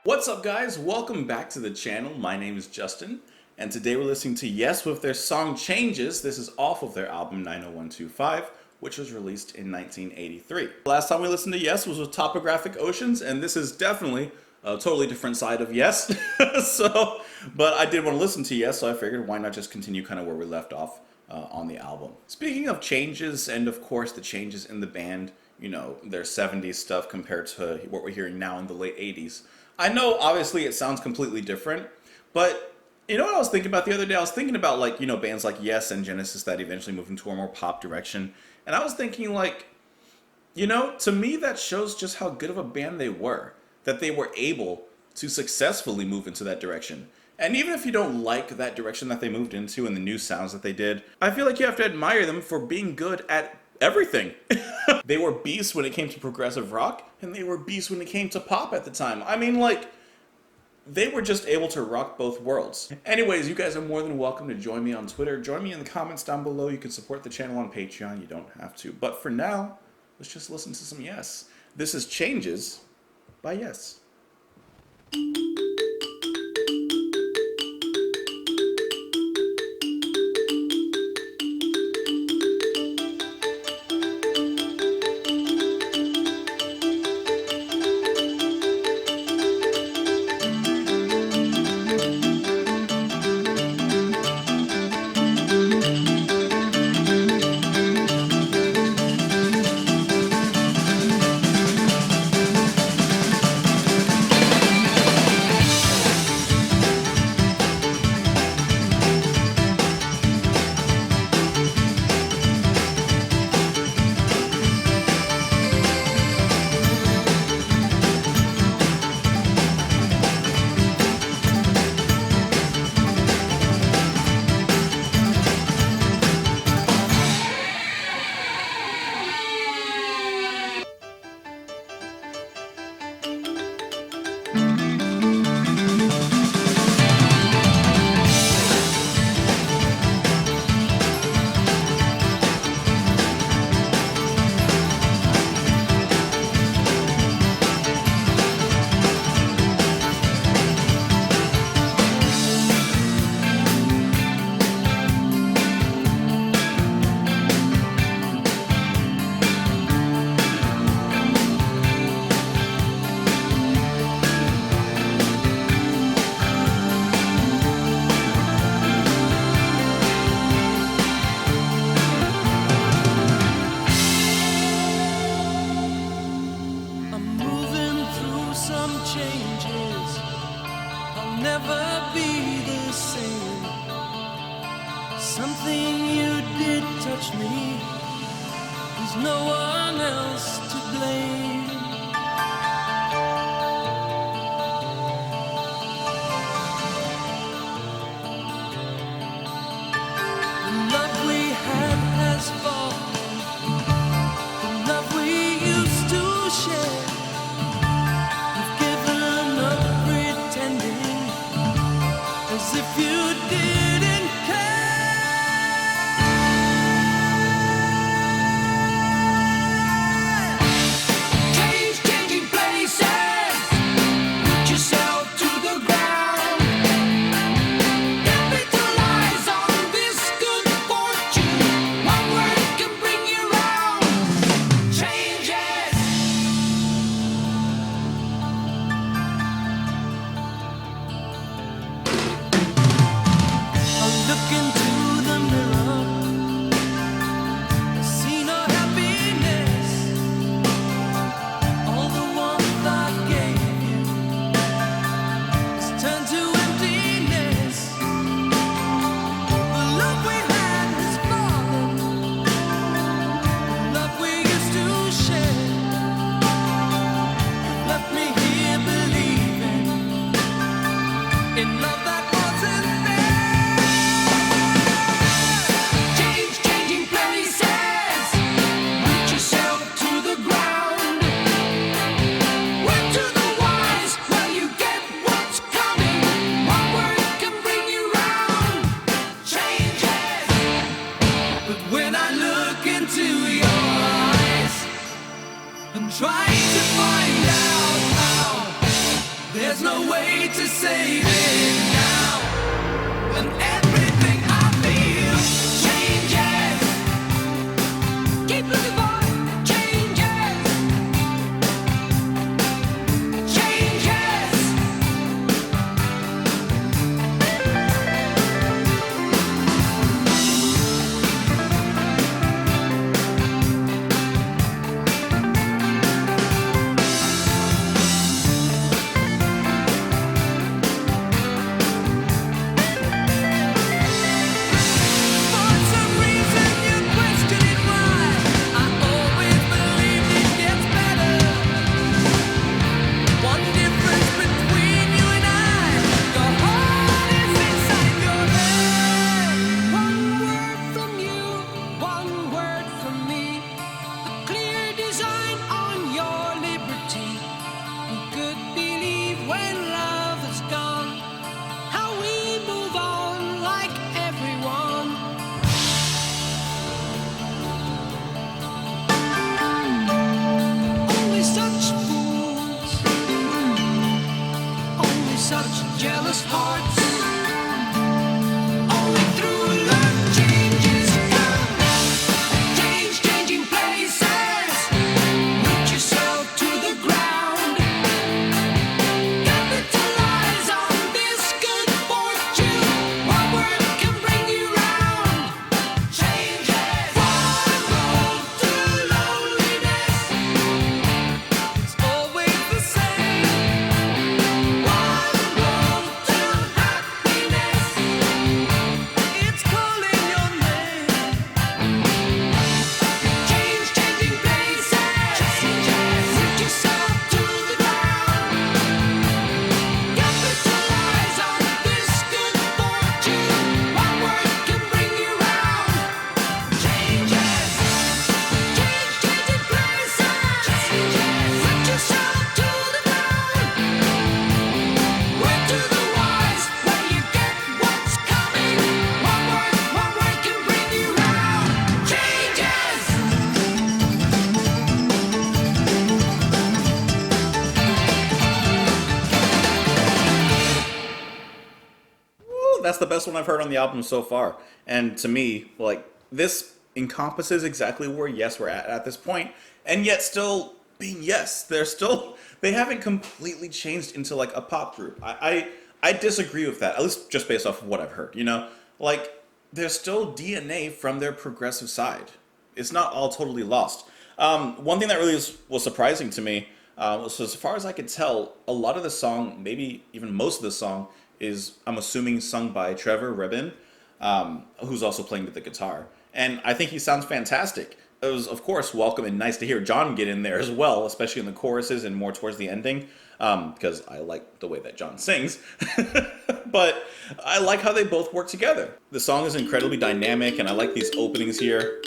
What's up, guys? Welcome back to the channel. My name is Justin, and today we're listening to Yes with their song Changes. This is off of their album 90125, which was released in 1983. Last time we listened to Yes was with Topographic Oceans, and this is definitely a totally different side of Yes. But I did want to listen to Yes, so I figured why not just continue kind of where we left off on the album. Speaking of changes, and of course the changes in the band, you know, their 70s stuff compared to what we're hearing now in the late 80s. I know obviously it sounds completely different, but you know what I was thinking about the other day? I was thinking about, like, you know, bands like Yes and Genesis that eventually moved into a more pop direction. And I was thinking, like, you know, to me that shows just how good of a band they were, that they were able to successfully move into that direction. And even if you don't like that direction that they moved into and the new sounds that they did, I feel like you have to admire them for being good at everything. They were beasts when it came to progressive rock, and they were beasts when it came to pop at the time. I mean, like, they were just able to rock both worlds. Anyways, you guys are more than welcome to join me on Twitter. Join me in the comments down below. You can support the channel on Patreon. You don't have to. But for now, let's just listen to some Yes. This is Changes by Yes. Changes, I'll never be the same. Something you did touch me, there's no one else to blame. The love we had has fallen, the love we used to share. As if you didn't care. Change, changing places. Put yourself to the ground. Capitalize on this good fortune. One word can bring you round. Changes. Look into there's no way to save it now. When everything I feel changes, keep looking for changes, changes. For some reason you're questioning why I always believe it gets better. One difference between you and I, your heart is inside your head. One word from you, one word from me, a clear design on your liberty. Who could believe when love is gone, how we move on like everyone? Only such fools, only such jealous hearts. Only through love changes come. Change, changing places. Root yourself to the ground. Capitalize on this good fortune. One word can bring you round. Changes. One road to loneliness. It's always the same. One road to happiness. It's calling your name. Change, changing places. Root yourself to the ground. Capitalize on this good fortune. One word can bring you round. Changes. Change, changing places. Root yourself to the ground. Word to the wise, where you get what's coming. One word can bring you round. Changes. Woo, that's the best one I've heard on the album so far. And to me, like, this encompasses exactly where Yes we're at this point, and yet still being Yes. They haven't completely changed into like a pop group. I disagree with that, at least just based off of what I've heard, you know? Like, there's still DNA from their progressive side. It's not all totally lost. One thing that really was surprising to me was, as far as I could tell, a lot of the song, maybe even most of the song, is, I'm assuming, sung by Trevor Rabin, who's also playing the guitar. And I think he sounds fantastic. It was, of course, welcome and nice to hear John get in there as well, especially in the choruses and more towards the ending, because I like the way that John sings. But I like how they both work together. The song is incredibly dynamic, and I like these openings here.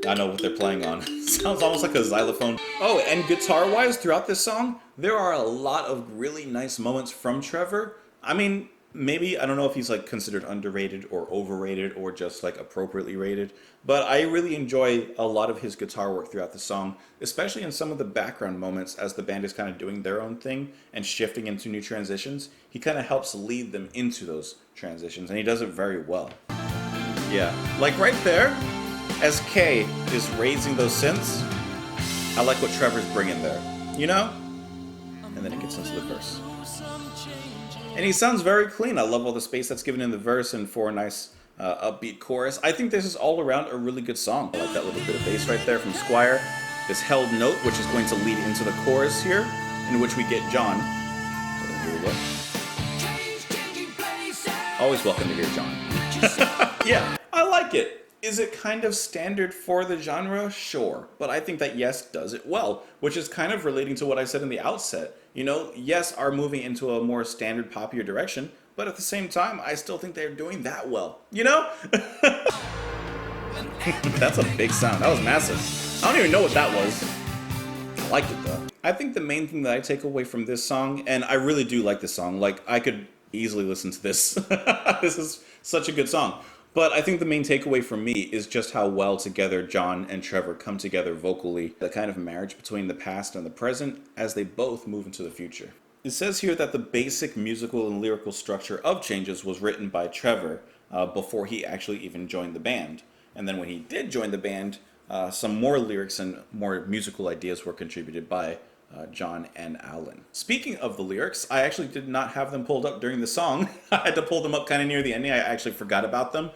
I know what they're playing on. Sounds almost like a xylophone. Oh, and guitar-wise, throughout this song, there are a lot of really nice moments from Trevor. I mean, maybe, I don't know if he's like considered underrated or overrated or just like appropriately rated, but I really enjoy a lot of his guitar work throughout the song, especially in some of the background moments as the band is kind of doing their own thing and shifting into new transitions. He kind of helps lead them into those transitions, and he does it very well. Yeah, like right there, as Kay is raising those synths, I like what Trevor's bringing there, you know? And then it gets into the verse. And he sounds very clean. I love all the space that's given in the verse and for a nice upbeat chorus. I think this is all around a really good song. I like that little bit of bass right there from Squire. This held note, which is going to lead into the chorus here, in which we get John. So here we go. Always welcome to hear John. Yeah, I like it. Is it kind of standard for the genre? Sure. But I think that Yes does it well, which is kind of relating to what I said in the outset. You know, Yes are moving into a more standard popular direction, but at the same time, I still think they're doing that well. You know? That's a big sound. That was massive. I don't even know what that was. I liked it though. I think the main thing that I take away from this song, and I really do like this song, like I could easily listen to this. This is such a good song. But I think the main takeaway for me is just how well together John and Trevor come together vocally. The kind of marriage between the past and the present as they both move into the future. It says here that the basic musical and lyrical structure of Changes was written by Trevor before he actually even joined the band. And then when he did join the band, some more lyrics and more musical ideas were contributed by John and Alan. Speaking of the lyrics, I actually did not have them pulled up during the song. I had to pull them up kind of near the ending. I actually forgot about them.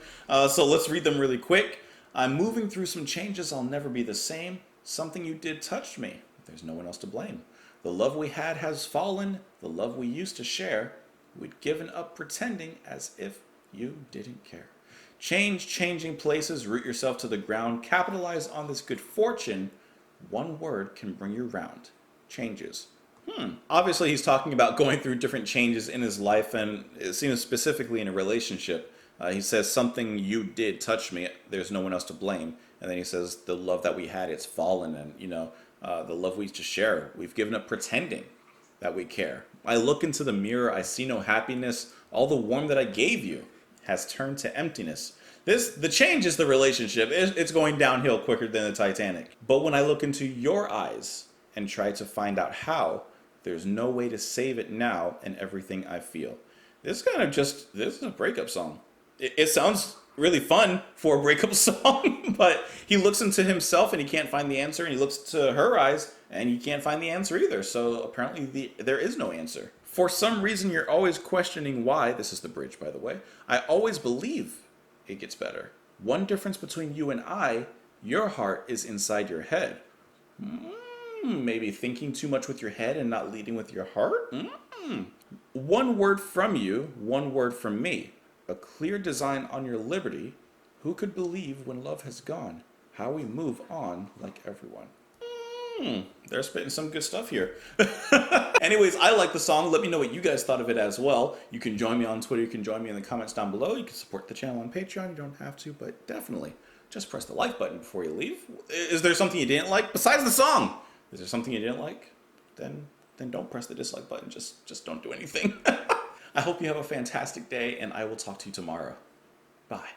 So let's read them really quick. I'm moving through some changes, I'll never be the same. Something you did touched me. There's no one else to blame. The love we had has fallen, the love we used to share. We'd given up pretending as if you didn't care. Change, changing places, root yourself to the ground, capitalize on this good fortune. One word can bring you round. Changes. Obviously, he's talking about going through different changes in his life, and it seems specifically in a relationship. He says, something you did touch me, there's no one else to blame. And then he says, the love that we had, it's fallen, and, the love we used to share, we've given up pretending that we care. I look into the mirror, I see no happiness. All the warmth that I gave you has turned to emptiness. The change is the relationship. It's going downhill quicker than the Titanic. But when I look into your eyes and try to find out how, there's no way to save it now and everything I feel. This is a breakup song. It sounds really fun for a breakup song, but he looks into himself and he can't find the answer, and he looks to her eyes and he can't find the answer either. So apparently there is no answer. For some reason, you're always questioning why. This is the bridge, by the way. I always believe it gets better. One difference between you and I, your heart is inside your head. Maybe thinking too much with your head and not leading with your heart? One word from you, one word from me. A clear design on your liberty. Who could believe when love has gone? How we move on like everyone. They're spitting some good stuff here. Anyways, I like the song. Let me know what you guys thought of it as well. You can join me on Twitter. You can join me in the comments down below. You can support the channel on Patreon. You don't have to, but definitely just press the like button before you leave. Is there something you didn't like besides the song? Is there something you didn't like? Then don't press the dislike button. Just don't do anything. I hope you have a fantastic day, and I will talk to you tomorrow. Bye.